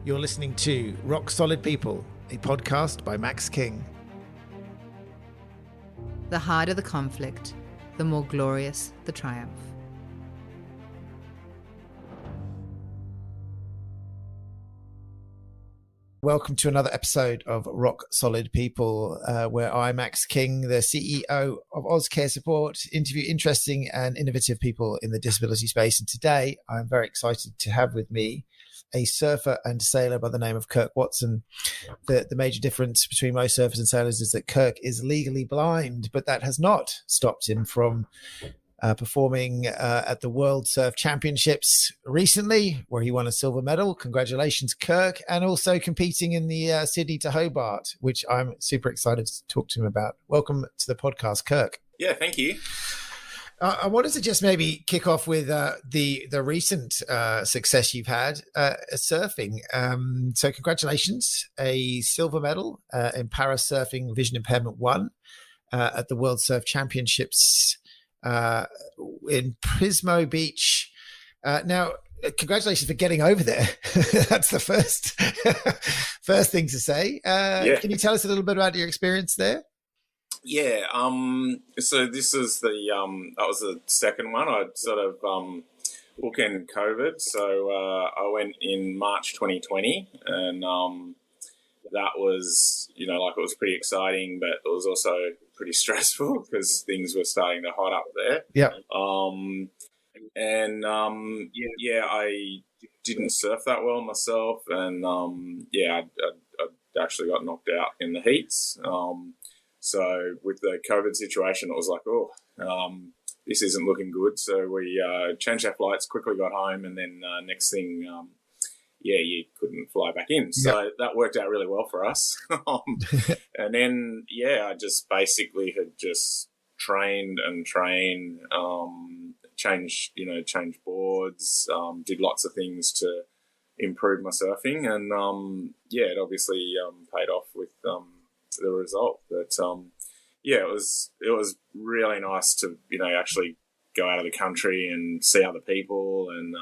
You're listening to Rock Solid People, a podcast by Max King. The harder the conflict, the more glorious the triumph. Welcome to another episode of Rock Solid People, where I, Max King, the CEO of AusCare Support, interview interesting and innovative people in the disability space. And today I'm very excited to have with me a surfer and sailor by the name of Kirk Watson. The major difference between most surfers and sailors is that Kirk is legally blind, but that has not stopped him from performing at the World Surf Championships recently, where he won a silver medal. Congratulations, Kirk. And also competing in the Sydney to Hobart, which I'm super excited to talk to him about. Welcome to the podcast, Kirk. Yeah, thank you. I wanted to just maybe kick off with the recent success you've had surfing. So congratulations, a silver medal in para surfing vision impairment 1 at the World Surf Championships in Pismo Beach. Now, congratulations for getting over there. That's the first thing to say. Can you tell us a little bit about your experience there? Yeah. So this is that was the second one. I sort of bookend COVID. So I went in March 2020, and that was, it was pretty exciting, but it was also pretty stressful because things were starting to hot up there. Yeah. I didn't surf that well myself, and I actually got knocked out in the heats. So with the COVID situation, it was like, this isn't looking good. So we changed our flights, quickly got home, and then next thing, you couldn't fly back in. So that worked out really well for us. And then, I just basically had just trained, changed boards, did lots of things to improve my surfing. And, it obviously paid off with the result. But, it was really nice to, actually go out of the country and see other people and,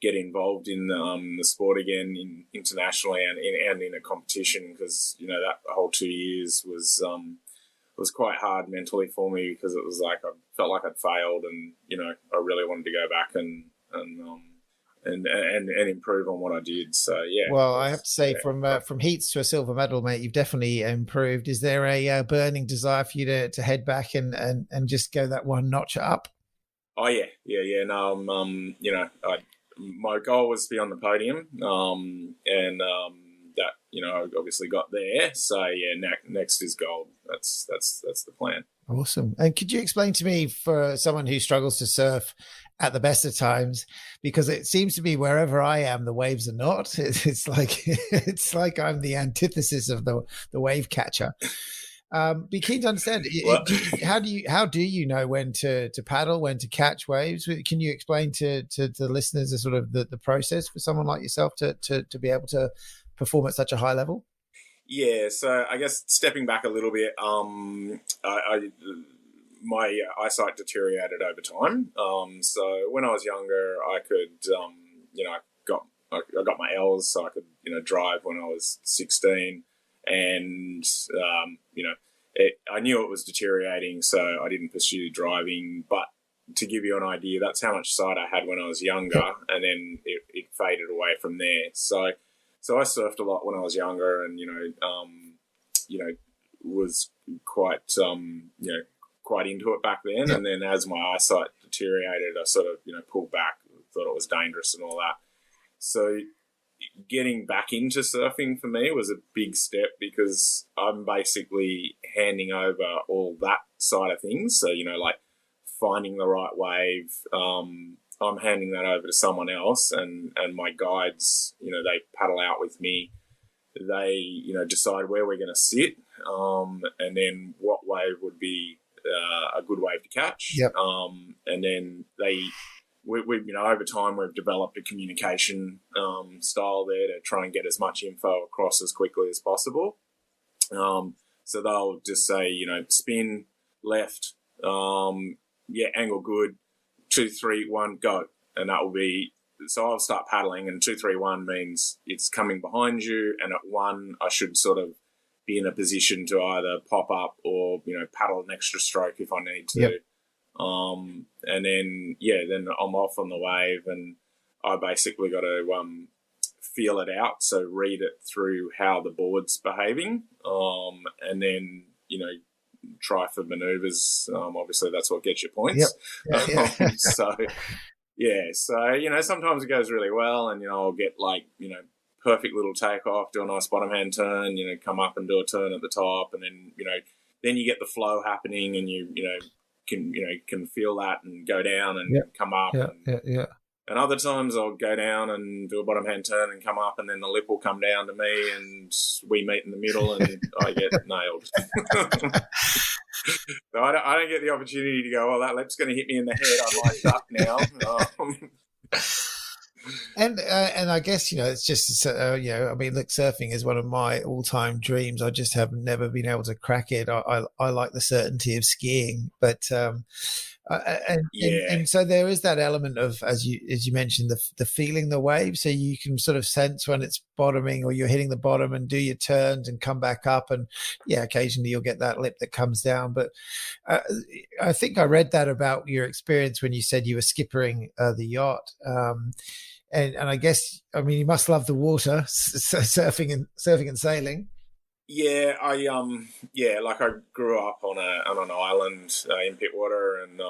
get involved in the sport again internationally and in a competition, because that whole 2 years was quite hard mentally for me, because it was like I felt like I'd failed, and I really wanted to go back and improve on what I did. So Well, I have to say, from heats to a silver medal, mate, you've definitely improved. Is there a burning desire for you to head back and just go that one notch up? Oh yeah. No, my goal was to be on the podium, and that I obviously got there. So next is gold. That's the plan. Awesome. And could you explain to me, for someone who struggles to surf at the best of times, because it seems to be wherever I am, the waves are not. It's like I'm the antithesis of the wave catcher. Be keen to understand. How do you know when to paddle, when to catch waves? Can you explain to the listeners the sort of the process for someone like yourself to be able to perform at such a high level? Yeah, so I guess stepping back a little bit, my eyesight deteriorated over time. So when I was younger, I could, I got my L's, so I could, drive when I was 16. And, I knew it was deteriorating, so I didn't pursue driving. But to give you an idea, that's how much sight I had when I was younger, and then it faded away from there. So I surfed a lot when I was younger, and, was quite, quite into it back then. And then as my eyesight deteriorated, I sort of, pulled back, thought it was dangerous and all that. So getting back into surfing for me was a big step, because I'm basically handing over all that side of things. So, like finding the right wave, I'm handing that over to someone else, and my guides, they paddle out with me. They, decide where we're going to sit, and then what wave would be a good wave to catch. Yep. And then we over time we've developed a communication style there to try and get as much info across as quickly as possible. So they'll just say, spin left, angle good, 2, 3, 1, go, and that will be so I'll start paddling, and 2-3-1 means it's coming behind you, and at 1 I should sort of be in a position to either pop up or, you know, paddle an extra stroke if I need to. Yep. And then then I'm off on the wave, and I basically got to feel it out, so read it through how the board's behaving, and then, you know, try for manoeuvres. Obviously, that's what gets you points. Yep. Yeah. So, you know, sometimes it goes really well, and, you know, I'll get, like, you know, perfect little takeoff, do a nice bottom hand turn, you know, come up and do a turn at the top, and then, you know, then you get the flow happening, and you can feel that and go down and come up. And other times I'll go down and do a bottom hand turn and come up, and then the lip will come down to me, and we meet in the middle, and I get nailed. So I don't get the opportunity to go, well, that lip's going to hit me in the head. I might duck now. And I guess, you know, it's just, you know, I mean, look, surfing is one of my all-time dreams. I just have never been able to crack it. I like the certainty of skiing, but and so there is that element of, as you mentioned, the feeling the wave, so you can sort of sense when it's bottoming or you're hitting the bottom and do your turns and come back up, and occasionally you'll get that lip that comes down. But I think I read that about your experience when you said you were skippering the yacht. And I guess, I mean, you must love the water, surfing and sailing. Yeah, I grew up on an island in Pittwater, and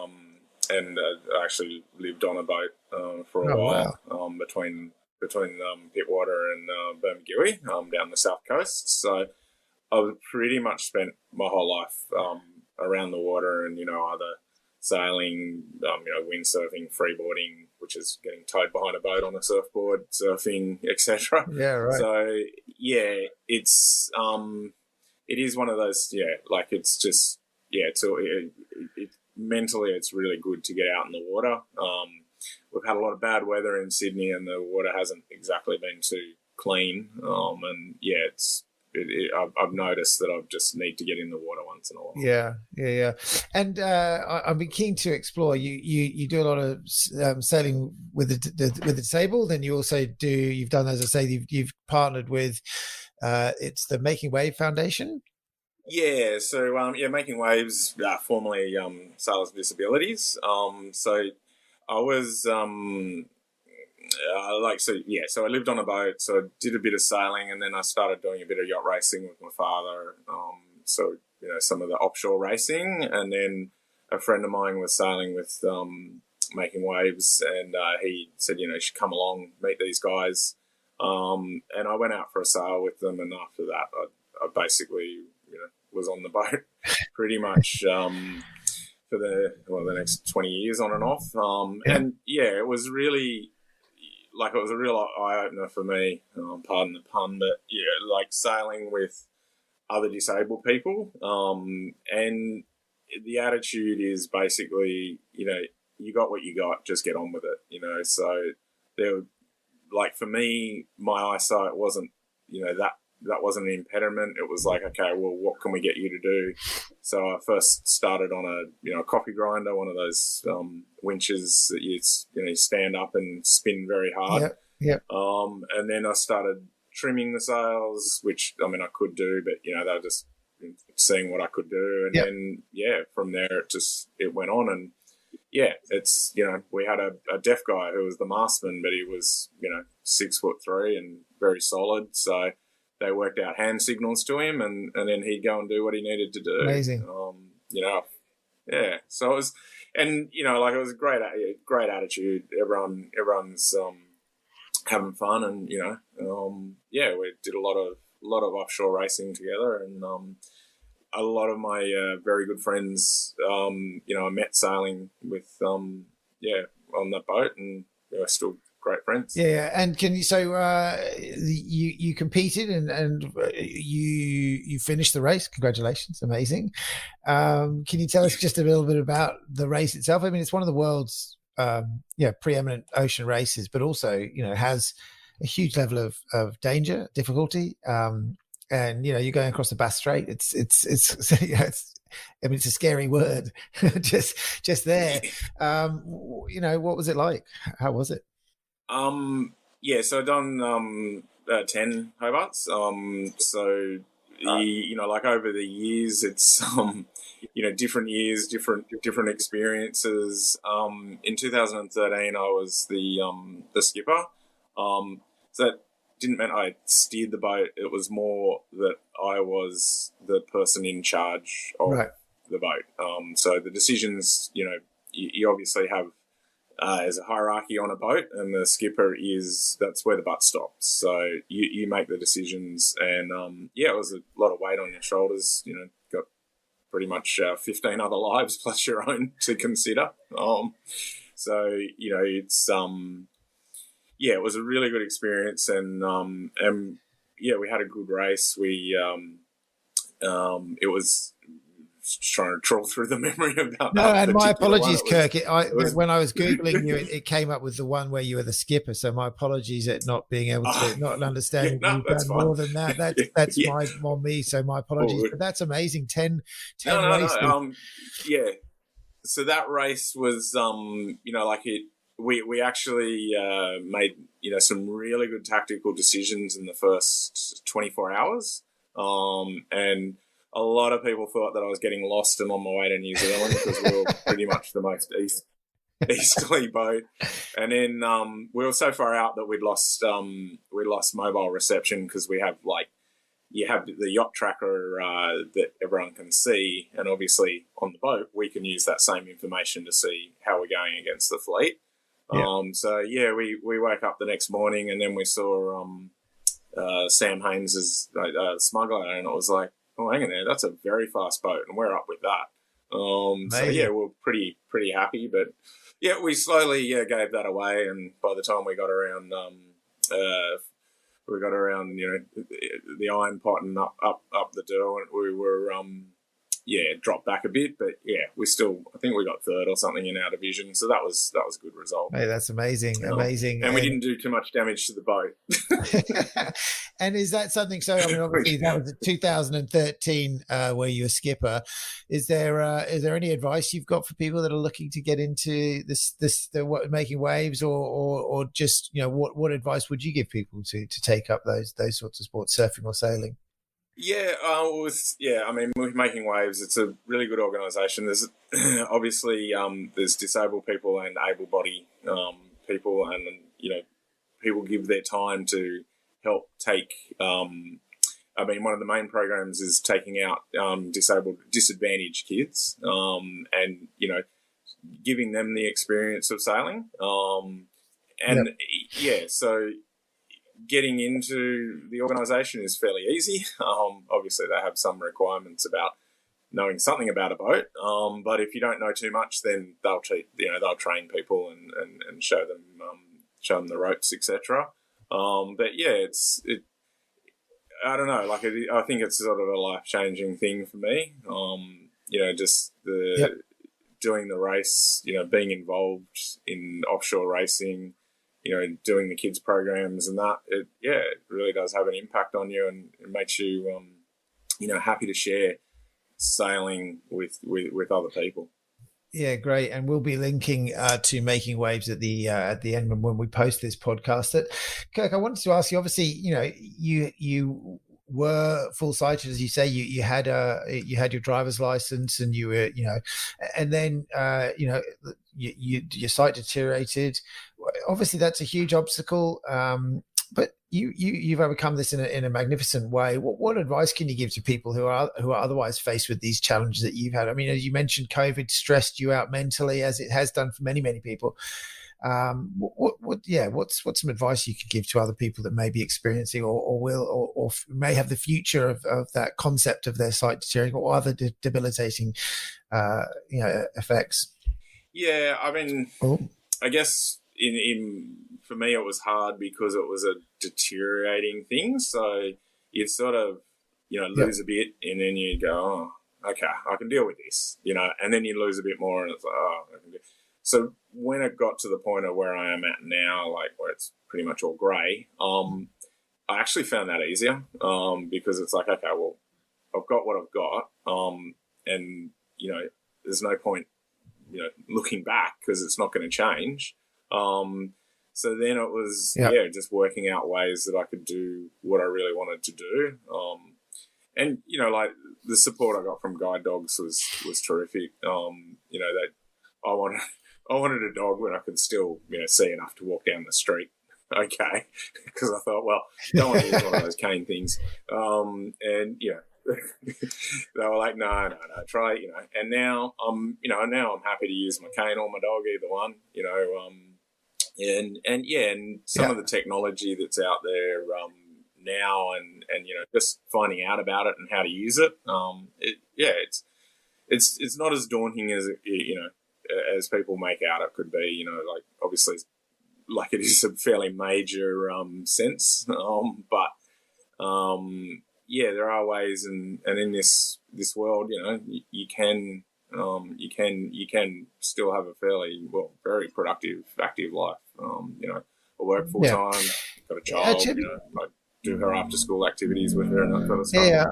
I actually lived on a boat for a while. Wow. between Pittwater and Bermagui, down the south coast. So I pretty much spent my whole life around the water, and, you know, either sailing, windsurfing, freeboarding, which is getting towed behind a boat on a surfboard, surfing, etc. Yeah, right. So it's it is one of those, like, it's just, mentally it's really good to get out in the water. We've had a lot of bad weather in Sydney, and the water hasn't exactly been too clean. I've noticed that I just need to get in the water once in a while. Yeah. And I'd be keen to explore. You do a lot of sailing with the disabled, and you also do. You've done, as I say, you've partnered with. It's the Making Wave Foundation. Yeah. So Making Waves, formerly Sailors with Disabilities. So I was. So I lived on a boat, so I did a bit of sailing, and then I started doing a bit of yacht racing with my father. So, you know, some of the offshore racing, and then a friend of mine was sailing with Making Waves, and he said, you know, you should come along, meet these guys. And I went out for a sail with them, and after that, I basically, you know, was on the boat pretty much for the next 20 years on and off. And it was really. Like, it was a real eye-opener for me, pardon the pun, but, like sailing with other disabled people. And the attitude is basically, you know, you got what you got, just get on with it, you know. So, like, for me, my eyesight wasn't, you know, that wasn't an impediment. It was like, okay, well, what can we get you to do? So I first started on a coffee grinder, one of those winches that you stand up and spin very hard. Yeah. And then I started trimming the sails, which, I mean, I could do, but, you know, they were just seeing what I could do. And then, from there it went on. And, it's, you know, we had a deaf guy who was the masterman, but he was, you know, 6'3" and very solid. So they worked out hand signals to him, and then he'd go and do what he needed to do. Amazing. So it was, and, you know, like, it was a great attitude. Everyone's having fun, and, you know, we did a lot of offshore racing together, and a lot of my very good friends, I met sailing with, on that boat, and we're still great friends. Yeah. And can you, so you competed and you finished the race. Congratulations. Amazing. Can you tell us just a little bit about the race itself? I mean, it's one of the world's preeminent ocean races, but also, you know, has a huge level of danger, difficulty. And, you know, you're going across the Bass Strait. It's I mean, it's a scary word just there. You know, what was it like? How was it? Yeah, so I've done 10 Hobarts. So like over the years, it's different years, different experiences. In 2013, I was the skipper. So that didn't mean I steered the boat. It was more that I was the person in charge of Right. the boat. So the decisions, you obviously have. There's a hierarchy on a boat, and the skipper that's where the butt stops. So you make the decisions, and it was a lot of weight on your shoulders. Got pretty much 15 other lives plus your own to consider. So it's it was a really good experience, and we had a good race. It was trying to trawl through the memory about No, that. and my apologies, one. Kirk. When I was Googling you, it came up with the one where you were the skipper. So my apologies at not being able to, not understanding you've that's done fine. more than that. That's my on me. So my apologies. But that's amazing. 10 races. No. So that race was, we actually made, some really good tactical decisions in the first 24 hours. And a lot of people thought that I was getting lost and on my way to New Zealand because we were pretty much the most easterly boat. And then we were so far out that we lost mobile reception because we have you have the yacht tracker that everyone can see, and obviously on the boat we can use that same information to see how we're going against the fleet. Yeah. We woke up the next morning and then we saw Sam Haynes's smuggler, and it was like, oh, hang on there, that's a very fast boat, and we're up with that. We're pretty happy, but we slowly gave that away, and by the time we got around the iron pot and up the door, and we were dropped back a bit, but I think we got third or something in our division, so that was a good result. Hey, that's amazing. And we didn't do too much damage to the boat. And is that something? So I mean, obviously that was 2013 where you were skipper. Is there any advice you've got for people that are looking to get into making waves, or just what advice would you give people to take up those sorts of sports, surfing or sailing? With Making Waves, it's a really good organisation. There's obviously there's disabled people and able-bodied people, and people give their time to help take. One of the main programs is taking out disadvantaged kids, and giving them the experience of sailing. So getting into the organisation is fairly easy. Obviously, they have some requirements about knowing something about a boat, but if you don't know too much, then they'll train people and show them the ropes, etc. I don't know. I think it's sort of a life-changing thing for me. Doing the race, being involved in offshore racing, doing the kids programs and that, it really does have an impact on you, and it makes you, happy to share sailing with other people. Yeah, great. And we'll be linking to Making Waves at the end when we post this podcast. Kirk, I wanted to ask you, obviously, you were full sighted, as you say. You had your driver's license, and you were, and then your sight deteriorated. Obviously, that's a huge obstacle. But you've overcome this in a magnificent way. What advice can you give to people who are otherwise faced with these challenges that you've had? I mean, as you mentioned, COVID stressed you out mentally, as it has done for many people. What's some advice you could give to other people that may be experiencing or may have the future of that concept of their sight deteriorating or other debilitating effects? Yeah, I mean, I guess for me it was hard because it was a deteriorating thing. So you'd sort of lose a bit, and then you go, oh, okay, I can deal with this, and then you lose a bit more, and it's like, oh, I can do. So when it got to the point of where I am at now, where it's pretty much all grey, I actually found that easier because it's like, okay, well, I've got what I've got, and there's no point looking back because it's not going to change. So then it was, Yeah. just working out ways that I could do what I really wanted to do. And, like the support I got from guide dogs was terrific. That I wanted a dog when I could still, see enough to walk down the street. Okay. Because I thought, well, don't want to use one of those cane things. And, they were like, no, try, and now I'm happy to use my cane or my dog, either one, and some of the technology that's out there now, and just finding out about it and how to use it. It's not as daunting as as people make out it could be. Like obviously, like it is a fairly major sense, but there are ways, and in this world, you can still have a very productive, active life. I work full time, got a child, I do her after school activities with her and that sort of stuff. Yeah.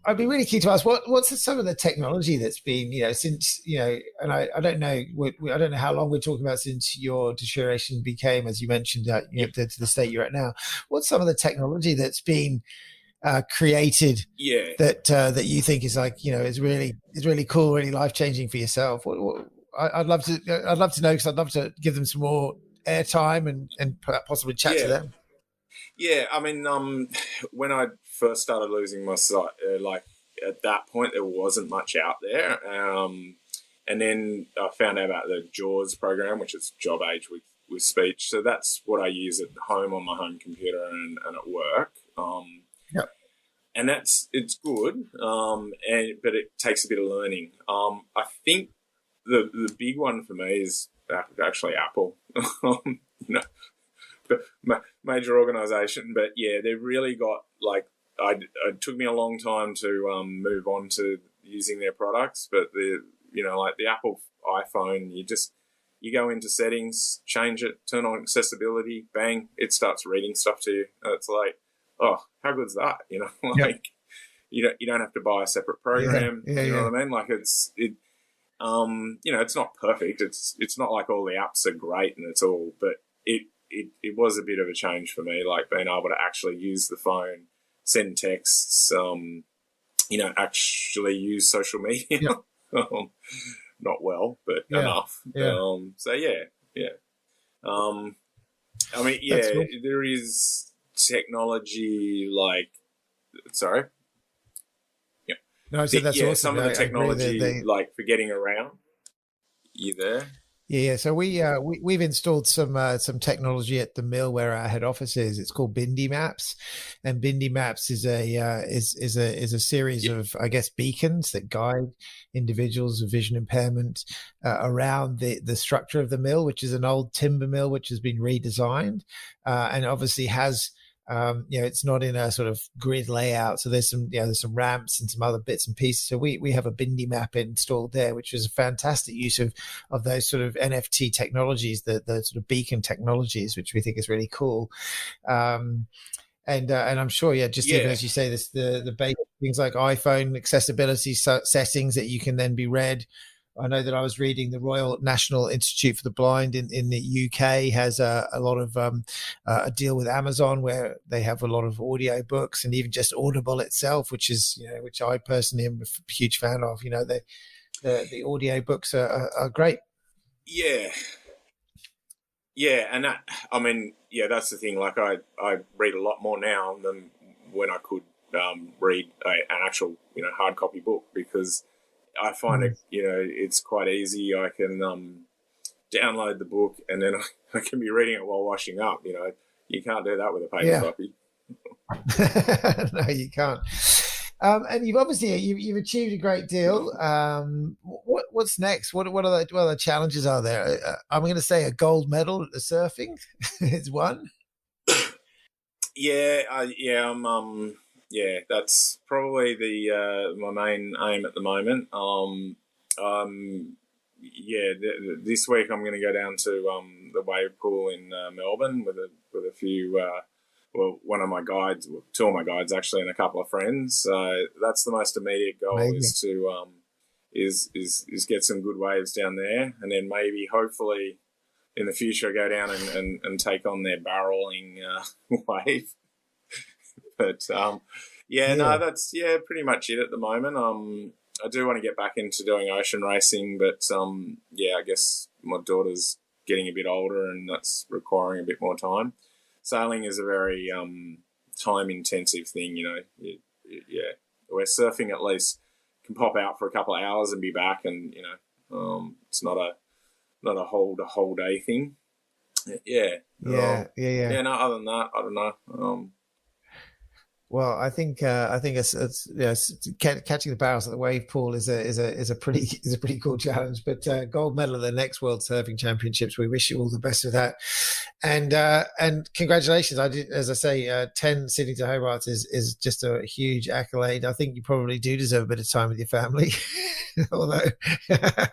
I'd be really keen to ask what's some of the technology that's been, since, and I don't know, I don't know how long we're talking about since your deterioration became, as you mentioned, to the state you're at now. What's some of the technology that's been created that you think is like, is really cool, really life-changing for yourself? I'd love to know, because I'd love to give them some more airtime and possibly chat to them. Yeah, I mean, when I first started losing my sight, like at that point, there wasn't much out there. And then I found out about the JAWS program, which is Job Age with Speech. So that's what I use at home on my home computer and at work. And it's good, but it takes a bit of learning. I think the big one for me is actually Apple. Major organisation, but they've really got it took me a long time to move on to using their products, but like the Apple iPhone, you go into settings, change it, turn on accessibility, bang, it starts reading stuff to you. It's like, oh, how good's that? You don't have to buy a separate program. You know what I mean? Like it's not perfect. It's not like all the apps are great and it's all, but it was a bit of a change for me, like being able to actually use the phone, send texts, actually use social media. Not well, but enough. I mean, cool. There is technology sorry. Yeah. No, so that's awesome. Some of the technology, like for getting around. You there? Yeah. So we've installed some technology at the mill where our head office is. It's called Bindi Maps, and Bindi Maps is a series of, I guess, beacons that guide individuals with vision impairment around the structure of the mill, which is an old timber mill which has been redesigned, and obviously has. It's not in a sort of grid layout. So there's some ramps and some other bits and pieces. So we have a Bindi map installed there, which is a fantastic use of those sort of NFT technologies, the sort of beacon technologies, which we think is really cool. And I'm sure, even as you say this, the basic things like iPhone accessibility settings that you can then be read. I know that I was reading the Royal National Institute for the Blind in the UK has a lot of a deal with Amazon where they have a lot of audio books, and even just Audible itself, which I personally am a huge fan of. The audio books are great. Yeah, and that, I mean, that's the thing. Like I read a lot more now than when I could read an actual hard copy book, because I find it, it's quite easy. I can download the book and then I can be reading it while washing up. You can't do that with a paper copy. No, you can't. And you've obviously you've achieved a great deal. What's next? What are the challenges are there? I'm going to say a gold medal at the surfing is one. That's probably my main aim at the moment. This week I'm going to go down to the wave pool in Melbourne with a few. One of my guides, two of my guides actually, and a couple of friends. That's the most immediate goal. Amazing. Is to is get some good waves down there, and then maybe hopefully in the future go down and take on their barreling wave. But no, that's pretty much it at the moment. I do want to get back into doing ocean racing, but I guess my daughter's getting a bit older and that's requiring a bit more time. Sailing is a very time intensive thing, where surfing at least can pop out for a couple of hours and be back, and it's not a whole day thing. No, other than that, I don't know. Well, I think it's catching the barrels at the wave pool is a pretty cool challenge. But gold medal at the next World Surfing Championships. We wish you all the best with that, and congratulations. As I say, 10 Sydney to Hobarts is just a huge accolade. I think you probably do deserve a bit of time with your family, although that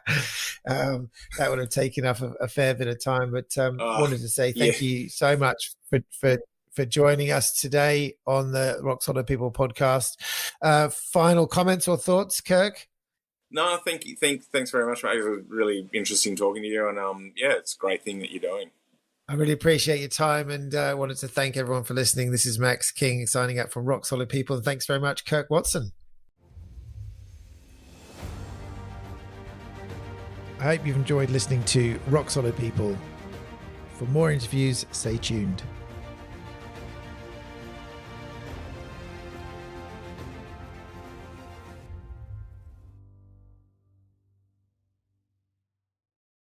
would have taken up a fair bit of time. But wanted to say thank you so much for joining us today on the Rock Solid People podcast. Final comments or thoughts, Kirk? No, thank you. Thanks very much, mate. It was really interesting talking to you, and it's a great thing that you're doing. I really appreciate your time, and wanted to thank everyone for listening. This is Max King signing up from Rock Solid People, and thanks very much, Kirk Watson. I hope you've enjoyed listening to Rock Solid People. For more interviews, stay tuned.